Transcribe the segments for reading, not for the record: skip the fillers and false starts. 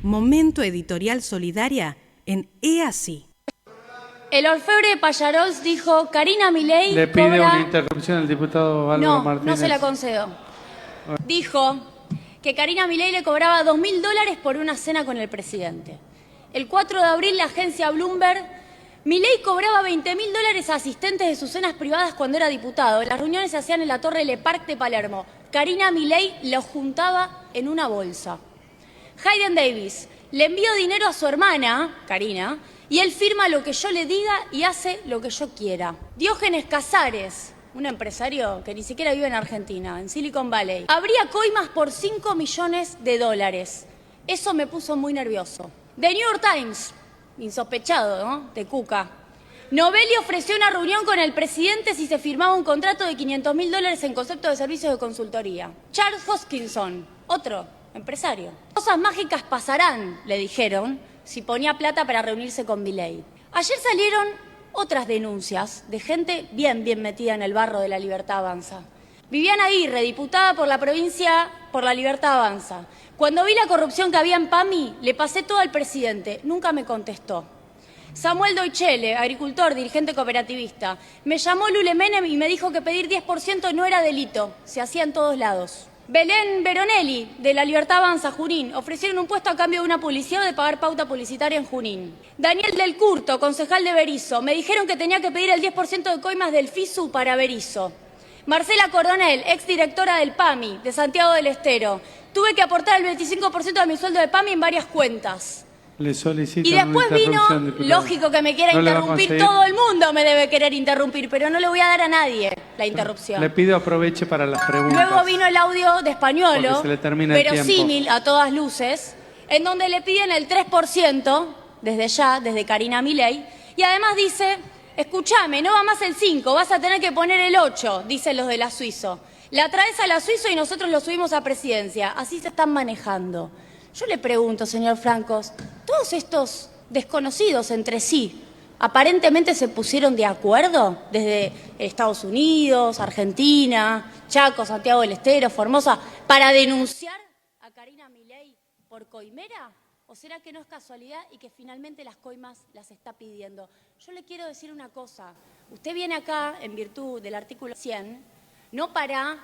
Momento editorial solidaria en EASI. El orfebre de Pallarols dijo, Karina Milei Le pide cobra... una interrupción al diputado Álvaro Martínez. No se la concedo. Dijo que Karina Milei le cobraba $2.000 por una cena con el presidente. El 4 de abril, la agencia Bloomberg, Milei cobraba $20.000 a asistentes de sus cenas privadas cuando era diputado. Las reuniones se hacían en la Torre Le Parc de Palermo. Karina Milei los juntaba en una bolsa. Hayden Davis, le envío dinero a su hermana, Karina, y él firma lo que yo le diga y hace lo que yo quiera. Diógenes Casares, un empresario que ni siquiera vive en Argentina, en Silicon Valley, abría coimas por $5 millones. Eso me puso muy nervioso. The New York Times, insospechado, ¿no?, de Cuca. Novelli ofreció una reunión con el presidente si se firmaba un contrato de $500.000 en concepto de servicios de consultoría. Charles Hoskinson, otro empresario. Cosas mágicas pasarán, le dijeron, si ponía plata para reunirse con Milei. Ayer salieron otras denuncias de gente bien metida en el barro de La Libertad Avanza. Viviana Aguirre, diputada por la provincia por La Libertad Avanza. Cuando vi la corrupción que había en PAMI, le pasé todo al presidente. Nunca me contestó. Samuel Doichele, agricultor, dirigente cooperativista. Me llamó Lule Menem y me dijo que pedir 10% no era delito. Se hacía en todos lados. Belén Veronelli, de La Libertad Avanza, Junín. Ofrecieron un puesto a cambio de una publicidad o de pagar pauta publicitaria en Junín. Daniel Del Curto, concejal de Berisso. Me dijeron que tenía que pedir el 10% de coimas del FISU para Berisso. Marcela Coronel, exdirectora del PAMI, de Santiago del Estero. Tuve que aportar el 25% de mi sueldo de PAMI en varias cuentas. Le solicito y después una vino, diputado. lógico que me quiera interrumpir, todo el mundo me debe querer interrumpir, pero no le voy a dar a nadie la interrupción. Le pido aproveche para las preguntas. Luego vino el audio de Españolo, verosímil a todas luces, en donde le piden el 3% desde ya, desde Karina Milei, y además dice, escúchame, no va más el 5, vas a tener que poner el 8, dicen los de la Suizo. La traes a la Suizo y nosotros lo subimos a presidencia. Así se están manejando. Yo le pregunto, señor Francos, todos estos desconocidos entre sí, ¿aparentemente se pusieron de acuerdo desde Estados Unidos, Argentina, Chaco, Santiago del Estero, Formosa, para denunciar a Karina Milei por coimera? ¿O será que no es casualidad y que finalmente las coimas las está pidiendo? Yo le quiero decir una cosa. Usted viene acá en virtud del artículo 100, no para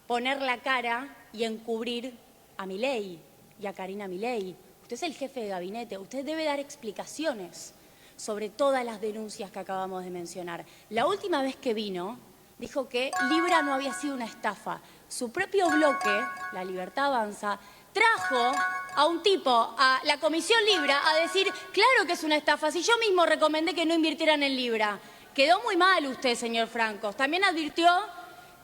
poner la cara y encubrir a Milei y a Karina Milei. Usted es el jefe de gabinete, usted debe dar explicaciones sobre todas las denuncias que acabamos de mencionar. La última vez que vino, dijo que Libra no había sido una estafa. Su propio bloque, La Libertad Avanza, trajo a un tipo, a la Comisión Libra, a decir, claro que es una estafa, si yo mismo recomendé que no invirtieran en Libra. Quedó muy mal usted, señor Francos. También advirtió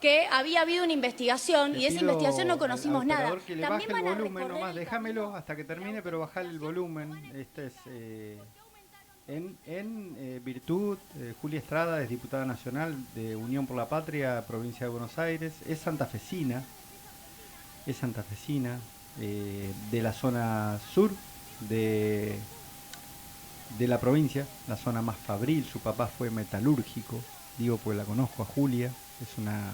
que había habido una investigación y de esa investigación no conocimos nada. Que le También baje van el volumen a nomás, déjamelo hasta que termine, pero bajar el volumen. Este es en virtud, Julia Estrada es diputada nacional de Unión por la Patria, provincia de Buenos Aires, es santafesina, de la zona sur de la provincia, la zona más fabril. Su papá fue metalúrgico, digo porque la conozco a Julia, es una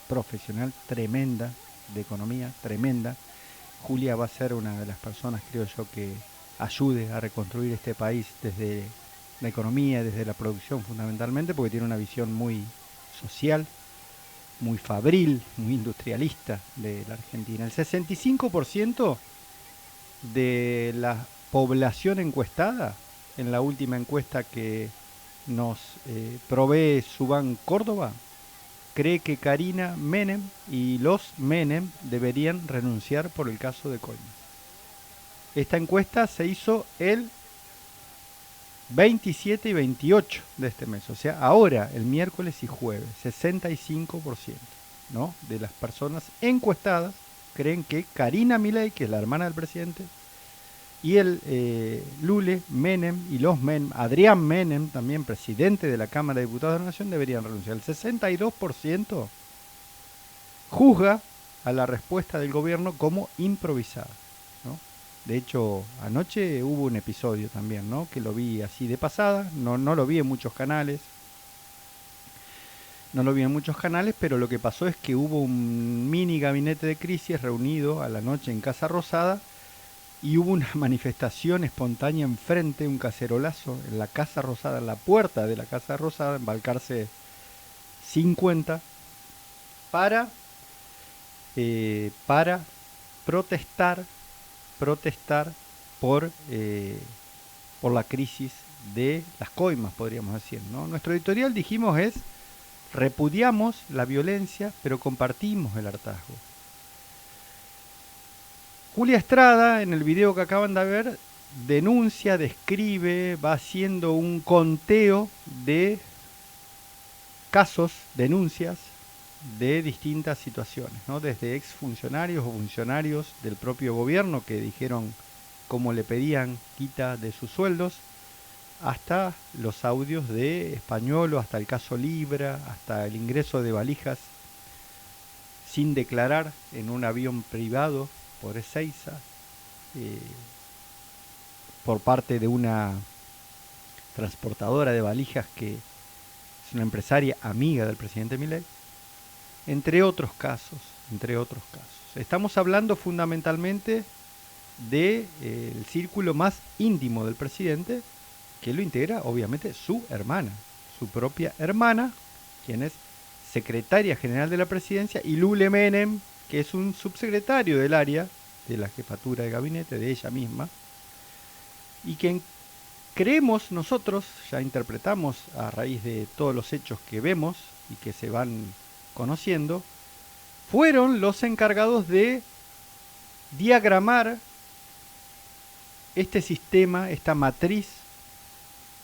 profesional tremenda de economía, tremenda. Julia va a ser una de las personas, creo yo, que ayude a reconstruir este país desde la economía, desde la producción fundamentalmente, porque tiene una visión muy social, muy fabril, muy industrialista de la Argentina. El 65% de la población encuestada, en la última encuesta que nos provee Subán Córdoba, cree que Karina Menem y los Menem deberían renunciar por el caso de coimas. Esta encuesta se hizo el 27 y 28 de este mes, o sea, ahora, el miércoles y jueves, 65%, ¿no?, de las personas encuestadas creen que Karina Milei, que es la hermana del presidente, y el Lule Menem y los Menem, Adrián Menem, también presidente de la Cámara de Diputados de la Nación, deberían renunciar. El 62% juzga a la respuesta del gobierno como improvisada, ¿no? De hecho, anoche hubo un episodio también, ¿no?, que lo vi así de pasada, no lo vi en muchos canales, pero lo que pasó es que hubo un mini gabinete de crisis reunido a la noche en Casa Rosada, y hubo una manifestación espontánea enfrente, un cacerolazo en la Casa Rosada, en la puerta de la Casa Rosada, en Balcarce 50, para protestar por la crisis de las coimas, podríamos decir, ¿no? Nuestro editorial, dijimos, es: repudiamos la violencia, pero compartimos el hartazgo. Julia Estrada, en el video que acaban de ver, denuncia, describe, va haciendo un conteo de casos, denuncias de distintas situaciones, ¿no? Desde exfuncionarios o funcionarios del propio gobierno que dijeron cómo le pedían quita de sus sueldos, hasta los audios de Españolo, hasta el caso Libra, hasta el ingreso de valijas sin declarar en un avión privado por Ezeiza, por parte de una transportadora de valijas que es una empresaria amiga del presidente Milei, entre otros casos. Estamos hablando fundamentalmente del círculo más íntimo del presidente, que lo integra obviamente su hermana, su propia hermana, quien es secretaria general de la presidencia, y Lule Menem, que es un subsecretario del área de la jefatura de gabinete de ella misma, y quien creemos nosotros, ya interpretamos a raíz de todos los hechos que vemos y que se van conociendo, fueron los encargados de diagramar este sistema, esta matriz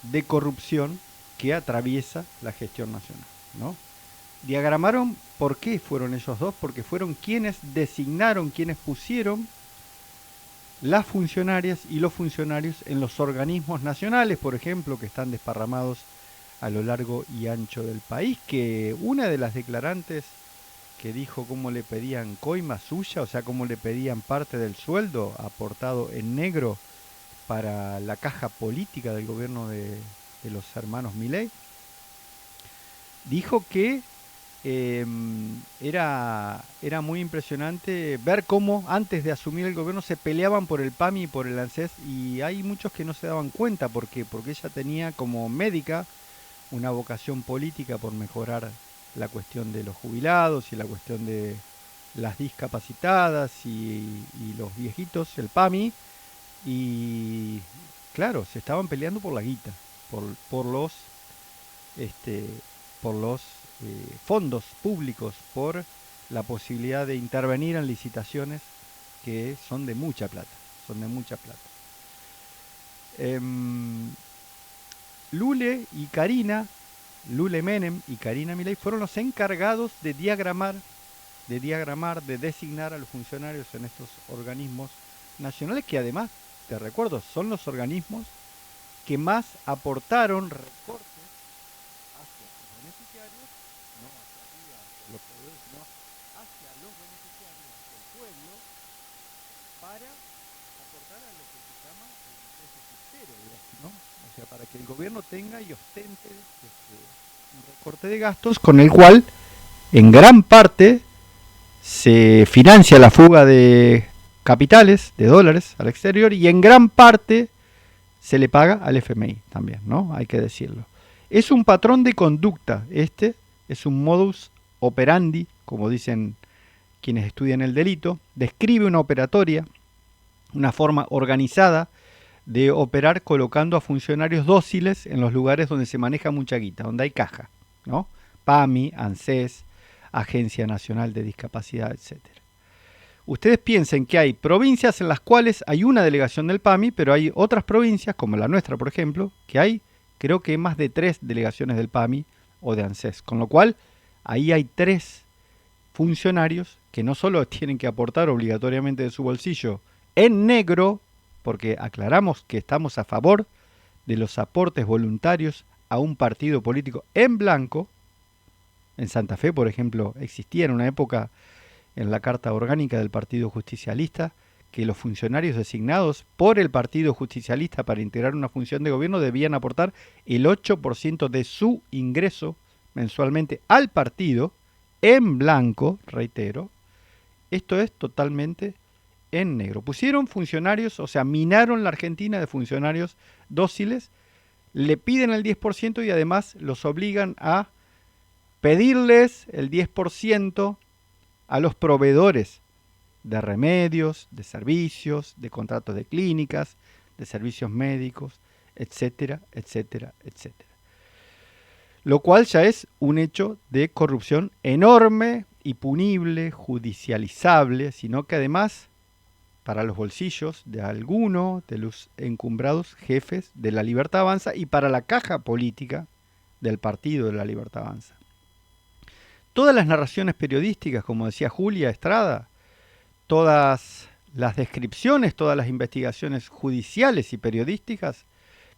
de corrupción que atraviesa la gestión nacional, ¿no? Diagramaron por qué fueron ellos dos, porque fueron quienes designaron, quienes pusieron las funcionarias y los funcionarios en los organismos nacionales, por ejemplo, que están desparramados a lo largo y ancho del país, que una de las declarantes que dijo cómo le pedían coima suya, o sea, cómo le pedían parte del sueldo aportado en negro para la caja política del gobierno de los hermanos Milei, dijo que era muy impresionante ver cómo antes de asumir el gobierno se peleaban por el PAMI y por el ANSES, y hay muchos que no se daban cuenta. ¿Por qué? Porque ella tenía como médica una vocación política por mejorar la cuestión de los jubilados y la cuestión de las discapacitadas y los viejitos, el PAMI, y claro, se estaban peleando por la guita, por los fondos públicos, por la posibilidad de intervenir en licitaciones que son de mucha plata, Lule Menem y Karina Milei fueron los encargados de diagramar, de designar a los funcionarios en estos organismos nacionales, que además, te recuerdo, son los organismos que más aportaron recortes hacia los beneficiarios, no hacia los poderes, sino hacia los beneficiarios del pueblo, para aportar a lo que se llama el déficit cero, ¿no? O sea, para que el gobierno tenga y ostente un recorte de gastos con el cual en gran parte se financia la fuga de capitales, de dólares al exterior, y en gran parte se le paga al FMI también, ¿no? Hay que decirlo. Es un patrón de conducta, es un modus operandi, como dicen quienes estudian el delito, describe una operatoria, una forma organizada de operar colocando a funcionarios dóciles en los lugares donde se maneja mucha guita, donde hay caja, ¿no? PAMI, ANSES, Agencia Nacional de Discapacidad, etcétera. Ustedes piensen que hay provincias en las cuales hay una delegación del PAMI, pero hay otras provincias, como la nuestra, por ejemplo, que hay, creo que más de 3 delegaciones del PAMI o de ANSES, con lo cual ahí hay 3 funcionarios que no solo tienen que aportar obligatoriamente de su bolsillo en negro, porque aclaramos que estamos a favor de los aportes voluntarios a un partido político en blanco. En Santa Fe, por ejemplo, existía en una época, en la Carta Orgánica del Partido Justicialista, que los funcionarios designados por el Partido Justicialista para integrar una función de gobierno debían aportar el 8% de su ingreso mensualmente al partido, en blanco, reitero. Esto es totalmente en negro. Pusieron funcionarios, o sea, minaron la Argentina de funcionarios dóciles, le piden el 10% y además los obligan a pedirles el 10% a los proveedores de remedios, de servicios, de contratos de clínicas, de servicios médicos, etcétera, etcétera, etcétera. Lo cual ya es un hecho de corrupción enorme y punible, judicializable, sino que además para los bolsillos de alguno de los encumbrados jefes de la Libertad Avanza y para la caja política del Partido de la Libertad Avanza. Todas las narraciones periodísticas, como decía Julia Estrada, todas las descripciones, todas las investigaciones judiciales y periodísticas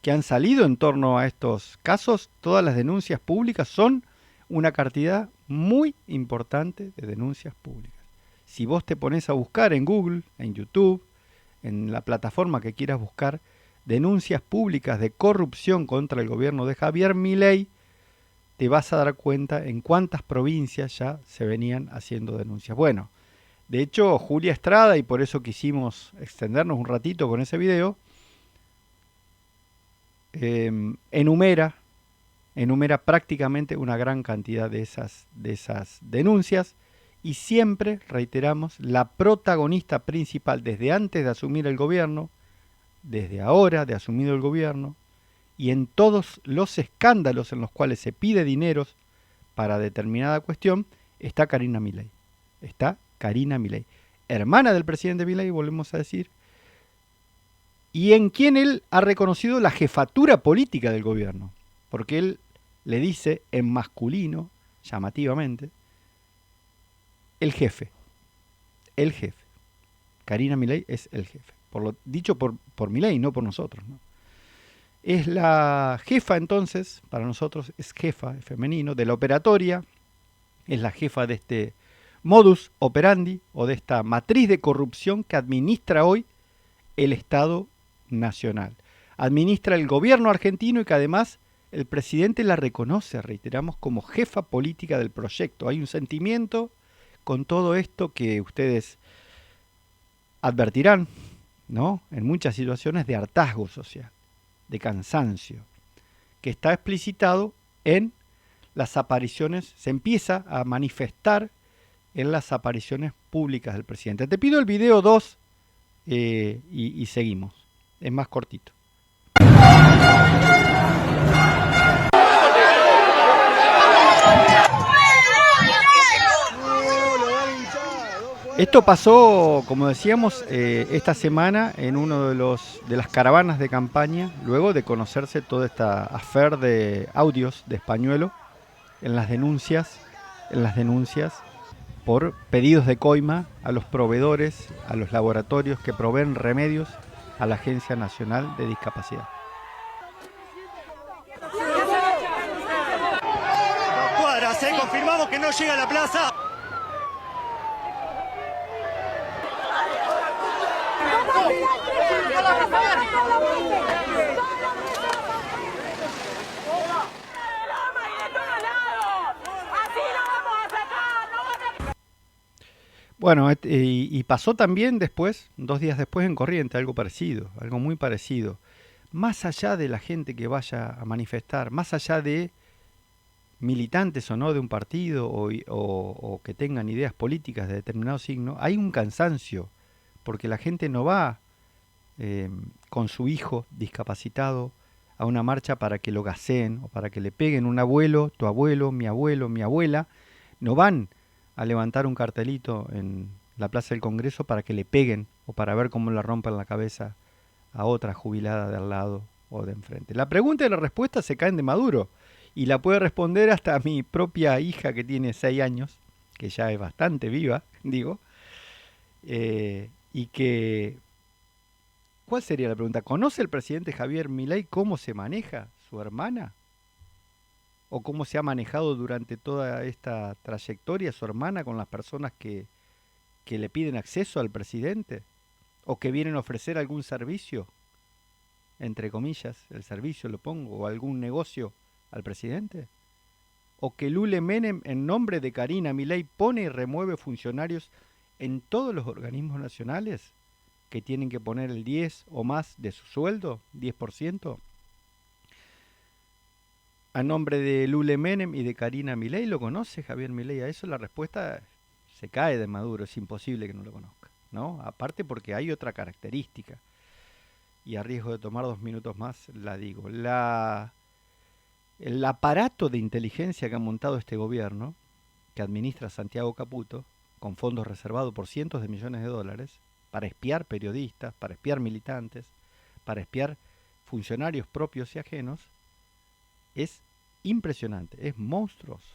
que han salido en torno a estos casos, todas las denuncias públicas son una cantidad muy importante de denuncias públicas. Si vos te pones a buscar en Google, en YouTube, en la plataforma que quieras buscar, denuncias públicas de corrupción contra el gobierno de Javier Milei, te vas a dar cuenta en cuántas provincias ya se venían haciendo denuncias. Bueno, de hecho, Julia Estrada, y por eso quisimos extendernos un ratito con ese video, enumera prácticamente una gran cantidad de esas denuncias y siempre, reiteramos, la protagonista principal desde antes de asumir el gobierno, desde ahora de asumido el gobierno y en todos los escándalos en los cuales se pide dineros para determinada cuestión, está Karina Milei. Está Karina Milei, hermana del presidente Milei, volvemos a decir, y en quien él ha reconocido la jefatura política del gobierno, porque él le dice en masculino, llamativamente, el jefe. Karina Milei es el jefe. Dicho por Milei, no por nosotros, ¿no? Es la jefa entonces, para nosotros es jefa, es femenino, de la operatoria, es la jefa de este modus operandi o de esta matriz de corrupción que administra hoy el Estado Nacional. Administra el gobierno argentino y que además el presidente la reconoce, reiteramos, como jefa política del proyecto. Hay un sentimiento con todo esto que ustedes advertirán, ¿no? En muchas situaciones de hartazgo social, de cansancio, que está explicitado en las apariciones, se empieza a manifestar en las apariciones públicas del presidente. Te pido el video 2 y seguimos. Es más cortito. Esto pasó, como decíamos, esta semana en uno de las caravanas de campaña, luego de conocerse toda esta affair de audios de Españuelo en las denuncias por pedidos de coima a los proveedores, a los laboratorios que proveen remedios a la Agencia Nacional de Discapacidad. Cuadras, confirmamos que no llega a la plaza. Bueno, y pasó también después, 2 días después en Corrientes, algo parecido, algo muy parecido. Más allá de la gente que vaya a manifestar, más allá de militantes o no de un partido o que tengan ideas políticas de determinado signo, hay un cansancio, porque la gente no va con su hijo discapacitado a una marcha para que lo gaseen o para que le peguen un abuelo, tu abuelo, mi abuela, no van a levantar un cartelito en la Plaza del Congreso para que le peguen o para ver cómo le rompen la cabeza a otra jubilada de al lado o de enfrente. La pregunta y la respuesta se caen de maduro y la puede responder hasta mi propia hija que tiene 6 años, que ya es bastante viva, digo, y que... ¿Cuál sería la pregunta? ¿Conoce el presidente Javier Milei cómo se maneja su hermana? ¿O cómo se ha manejado durante toda esta trayectoria su hermana con las personas que le piden acceso al presidente? ¿O que vienen a ofrecer algún servicio? Entre comillas, el servicio lo pongo, o algún negocio al presidente. ¿O que Lule Menem, en nombre de Karina Milei, pone y remueve funcionarios en todos los organismos nacionales? que tienen que poner el 10 o más de su sueldo, 10%, a nombre de Lule Menem y de Karina Milei? ¿Lo conoce Javier Milei a eso? La respuesta se cae de Maduro, es imposible que no lo conozca, ¿no? Aparte porque hay otra característica, y a riesgo de tomar 2 minutos más la digo. El aparato de inteligencia que ha montado este gobierno, que administra Santiago Caputo, con fondos reservados por cientos de millones de dólares, para espiar periodistas, para espiar militantes, para espiar funcionarios propios y ajenos, es impresionante, es monstruoso.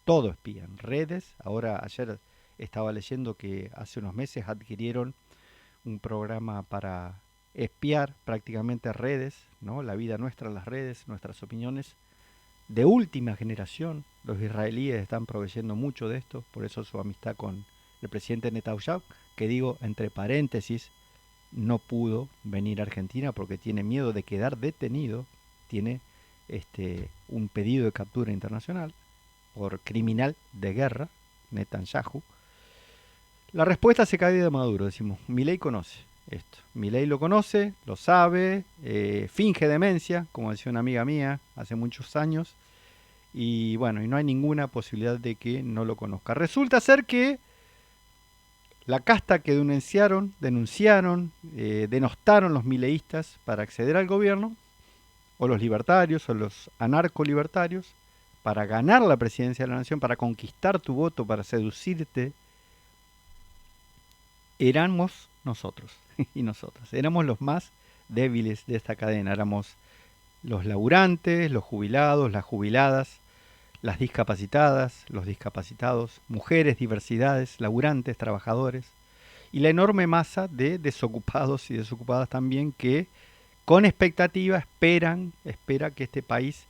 Todo espían, redes. Ahora, ayer estaba leyendo que hace unos meses adquirieron un programa para espiar prácticamente redes, ¿no? La vida nuestra, las redes, nuestras opiniones, de última generación. Los israelíes están proveyendo mucho de esto, por eso su amistad con el presidente Netanyahu, que digo, entre paréntesis, no pudo venir a Argentina porque tiene miedo de quedar detenido, tiene un pedido de captura internacional por criminal de guerra, Netanyahu. La respuesta se cae de Maduro, decimos, Milei conoce esto. Milei lo conoce, lo sabe, finge demencia, como decía una amiga mía hace muchos años, y bueno, y no hay ninguna posibilidad de que no lo conozca. Resulta ser que la casta que denunciaron, denostaron los mileístas para acceder al gobierno, o los libertarios, o los anarcolibertarios, para ganar la presidencia de la nación, para conquistar tu voto, para seducirte, éramos nosotros y nosotras. Éramos los más débiles de esta cadena. Éramos los laburantes, los jubilados, las jubiladas, las discapacitadas, los discapacitados, mujeres, diversidades, laburantes, trabajadores, y la enorme masa de desocupados y desocupadas también que con expectativa espera que este país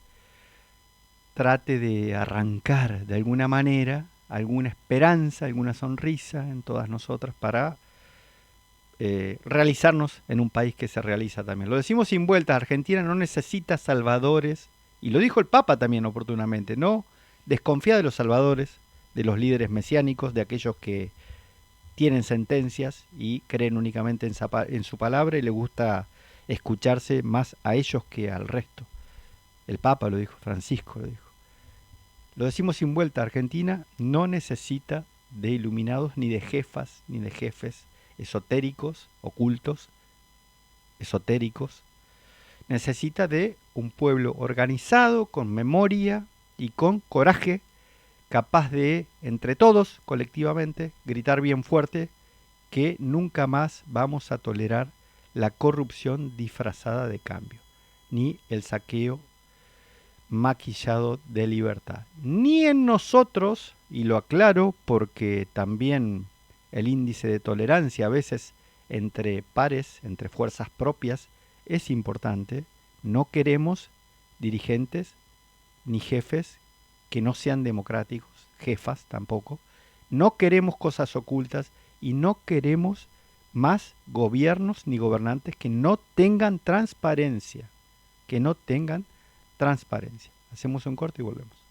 trate de arrancar de alguna manera alguna esperanza, alguna sonrisa en todas nosotras para realizarnos en un país que se realiza también. Lo decimos sin vueltas, Argentina no necesita salvadores, y lo dijo el Papa también oportunamente, no desconfía de los salvadores, de los líderes mesiánicos, de aquellos que tienen sentencias y creen únicamente en su palabra y les gusta escucharse más a ellos que al resto. El Papa lo dijo, Francisco lo dijo. Lo decimos sin vuelta, Argentina no necesita de iluminados, ni de jefas, ni de jefes esotéricos, ocultos, esotéricos. Necesita de un pueblo organizado, con memoria y con coraje, capaz de, entre todos, colectivamente, gritar bien fuerte que nunca más vamos a tolerar la corrupción disfrazada de cambio, ni el saqueo maquillado de libertad. Ni en nosotros, y lo aclaro porque también el índice de tolerancia a veces entre pares, entre fuerzas propias, es importante. No queremos dirigentes ni jefes que no sean democráticos, jefas tampoco. No queremos cosas ocultas y no queremos más gobiernos ni gobernantes que no tengan transparencia, Hacemos un corte y volvemos.